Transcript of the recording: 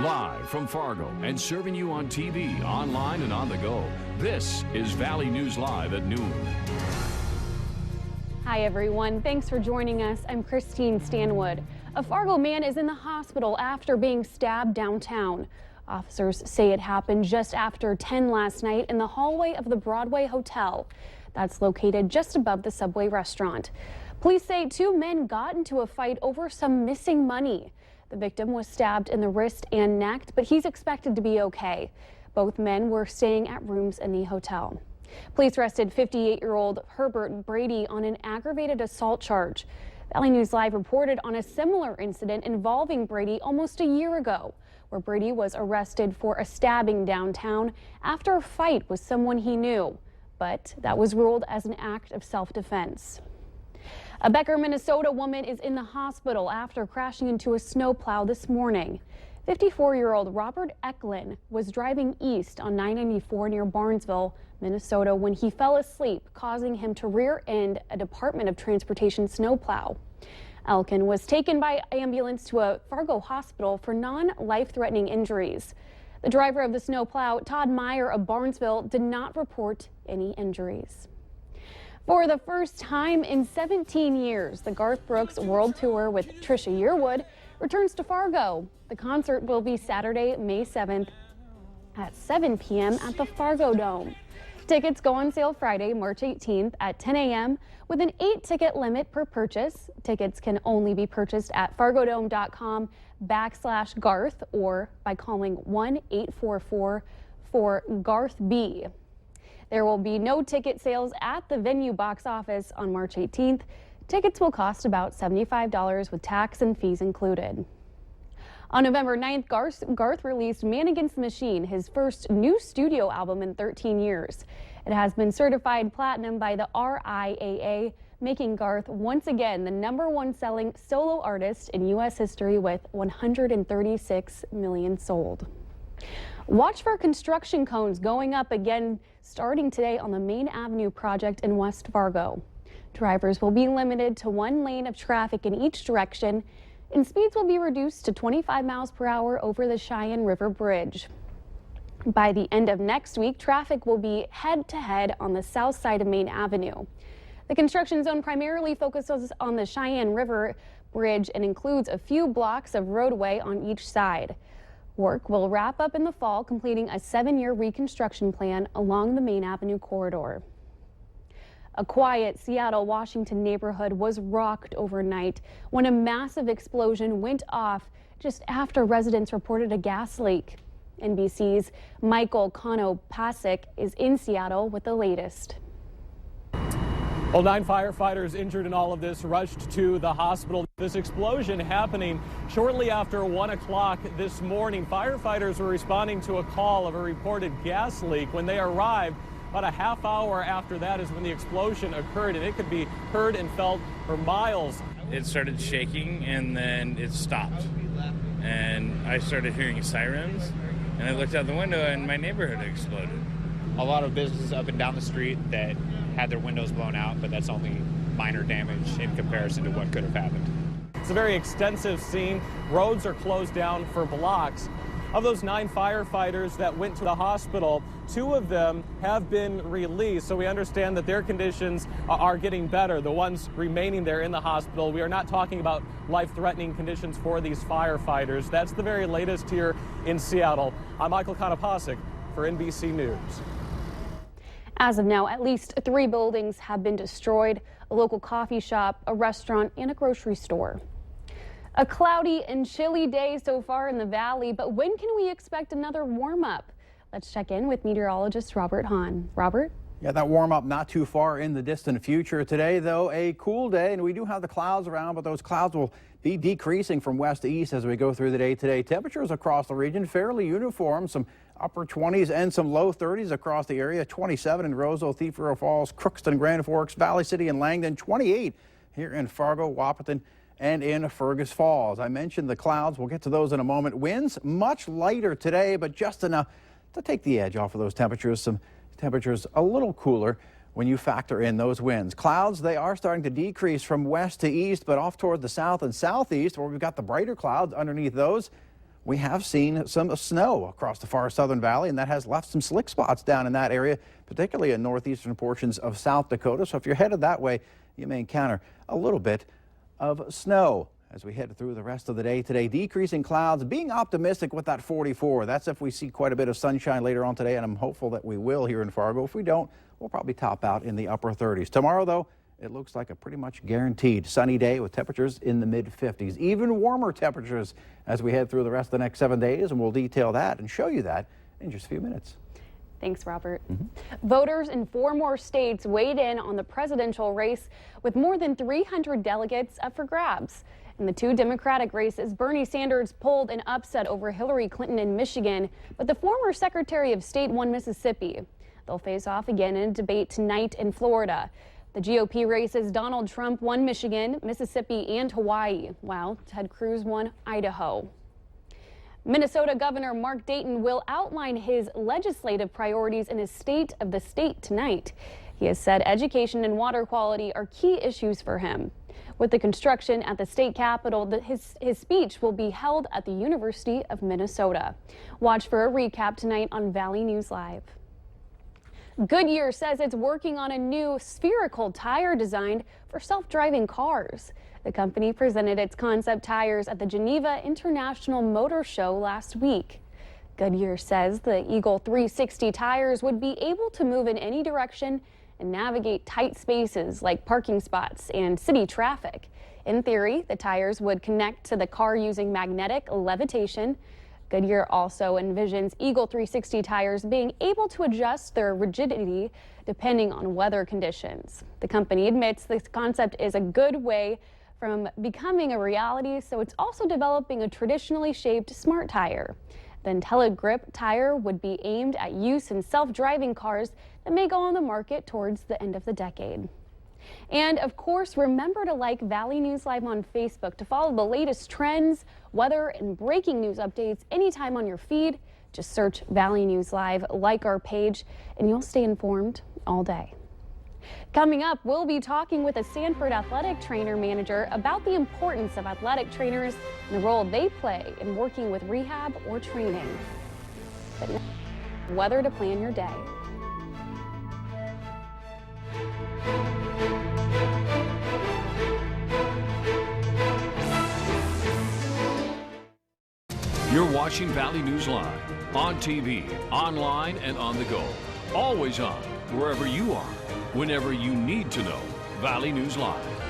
Live from Fargo and serving you on TV, online, and on the go, this is Valley News Live at noon. Hi everyone, thanks for joining us. I'm Christine Stanwood. A Fargo man is in the hospital after being stabbed downtown. Officers say it happened just after 10 last night in the hallway of the Broadway Hotel. That's located just above the Subway restaurant. Police say two men got into a fight over some missing money. The victim was stabbed in the wrist and neck, but he's expected to be okay. Both men were staying at rooms in the hotel. Police arrested 58-year-old Herbert Brady on an aggravated assault charge. Valley News Live reported on a similar incident involving Brady almost a year ago, where Brady was arrested for a stabbing downtown after a fight with someone he knew. But that was ruled as an act of self-defense. A Becker, Minnesota woman is in the hospital after crashing into a snowplow this morning. 54-year-old Robert Eklund was driving east on 994 near Barnesville, Minnesota, when he fell asleep, causing him to rear-end a Department of Transportation snowplow. Elkin was taken by ambulance to a Fargo hospital for non-life-threatening injuries. The driver of the snowplow, Todd Meyer of Barnesville, did not report any injuries. For the first time in 17 years, the Garth Brooks World Tour with Trisha Yearwood returns to Fargo. The concert will be Saturday, May 7th at 7 p.m. at the Fargo Dome. Tickets go on sale Friday, March 18th at 10 a.m. with an 8-ticket limit per purchase. Tickets can only be purchased at fargodome.com/Garth or by calling 1-844-4-GARTH-B. There will be no ticket sales at the venue box office on March 18th. Tickets will cost about $75 with tax and fees included. On November 9th, Garth released Man Against the Machine, his first new studio album in 13 years. It has been certified platinum by the RIAA, making Garth once again the #1 selling solo artist in U.S. history with 136 million sold. Watch for construction cones going up again starting today on the Main Avenue project in West Fargo. Drivers will be limited to one lane of traffic in each direction, and speeds will be reduced to 25 miles per hour over the Cheyenne River Bridge. By the end of next week, traffic will be head-to-head on the south side of Main Avenue. The construction zone primarily focuses on the Cheyenne River Bridge and includes a few blocks of roadway on each side. Work will wrap up in the fall, completing a 7-year reconstruction plan along the Main Avenue corridor. A quiet Seattle, Washington neighborhood was rocked overnight when a massive explosion went off just after residents reported a gas leak. NBC's Michael Konopasek is in Seattle with the latest. Well, 9 firefighters injured in all of this rushed to the hospital. This explosion happening shortly after 1 o'clock this morning. Firefighters were responding to a call of a reported gas leak. When they arrived, about a half hour after that is when the explosion occurred, and it could be heard and felt for miles. It started shaking and then it stopped. And I started hearing sirens, and I looked out the window and my neighborhood exploded. A lot of businesses up and down the street that had their windows blown out, but that's only minor damage in comparison to what could have happened. It's a very extensive scene. Roads are closed down for blocks. Of those 9 firefighters that went to the hospital, 2 of them have been released, so we understand that their conditions are getting better. The ones remaining there in the hospital, we are not talking about life-threatening conditions for these firefighters. That's the very latest here in Seattle. I'm Michael Konopasek for NBC News. As of now, at least 3 buildings have been destroyed: a local coffee shop, a restaurant, and a grocery store. A cloudy and chilly day so far in the valley, but when can we expect another warm-up? Let's check in with meteorologist Robert Hahn. Robert? Yeah, that warm-up not too far in the distant future. Today, though, a cool day, and we do have the clouds around, but those clouds will be decreasing from west to east as we go through the day today. Temperatures across the region fairly uniform, some upper 20s and some low 30s across the area. 27 in Roseville, Thief River Falls, Crookston, Grand Forks, Valley City, and Langdon. 28 here in Fargo, Wahpeton, and in Fergus Falls. I mentioned the clouds. We'll get to those in a moment. Winds much lighter today, but just enough to take the edge off of those temperatures. Some temperatures a little cooler when you factor in those winds. Clouds, they are starting to decrease from west to east, but off toward the south and southeast, where we've got the brighter clouds underneath those. we have seen some snow across the far southern valley, and that has left some slick spots down in that area, particularly in northeastern portions of South Dakota. So if you're headed that way, you may encounter a little bit of snow as we head through the rest of the day today. Decreasing clouds, being optimistic with that 44. That's if we see quite a bit of sunshine later on today, and I'm hopeful that we will here in Fargo. If we don't, we'll probably top out in the upper 30s. Tomorrow, though, it looks like a pretty much guaranteed sunny day with temperatures in the mid-50s. Even warmer temperatures as we head through the rest of the next 7 days, and we'll detail that and show you that in just a few minutes. Thanks, Robert. Voters in 4 more states weighed in on the presidential race with more than 300 delegates up for grabs. In the 2 Democratic races, Bernie Sanders pulled an upset over Hillary Clinton in Michigan, but the former Secretary of State won Mississippi. They'll face off again in a debate tonight in Florida. The GOP races, Donald Trump won Michigan, Mississippi, and Hawaii, while Ted Cruz won Idaho. Minnesota Governor Mark Dayton will outline his legislative priorities in his State of the State tonight. He has said education and water quality are key issues for him. With the construction at the state capitol, his speech will be held at the University of Minnesota. Watch for a recap tonight on Valley News Live. Goodyear says it's working on a new spherical tire designed for self-driving cars. The company presented its concept tires at the Geneva International Motor Show last week. Goodyear says the Eagle 360 tires would be able to move in any direction and navigate tight spaces like parking spots and city traffic. In theory, the tires would connect to the car using magnetic levitation. Goodyear also envisions Eagle 360 tires being able to adjust their rigidity depending on weather conditions. The company admits this concept is a good way from becoming a reality, so it's also developing a traditionally shaped smart tire. The IntelliGrip tire would be aimed at use in self-driving cars that may go on the market towards the end of the decade. And of course, remember to like Valley News Live on Facebook to follow the latest trends, weather, and breaking news updates anytime on your feed. Just search Valley News Live, like our page, and you'll stay informed all day. Coming up, we'll be talking with a Sanford athletic trainer manager about the importance of athletic trainers and the role they play in working with rehab or training. But now, weather to plan your day. You're watching Valley News Live on TV, online, and on the go. Always on, wherever you are, whenever you need to know. Valley News Live.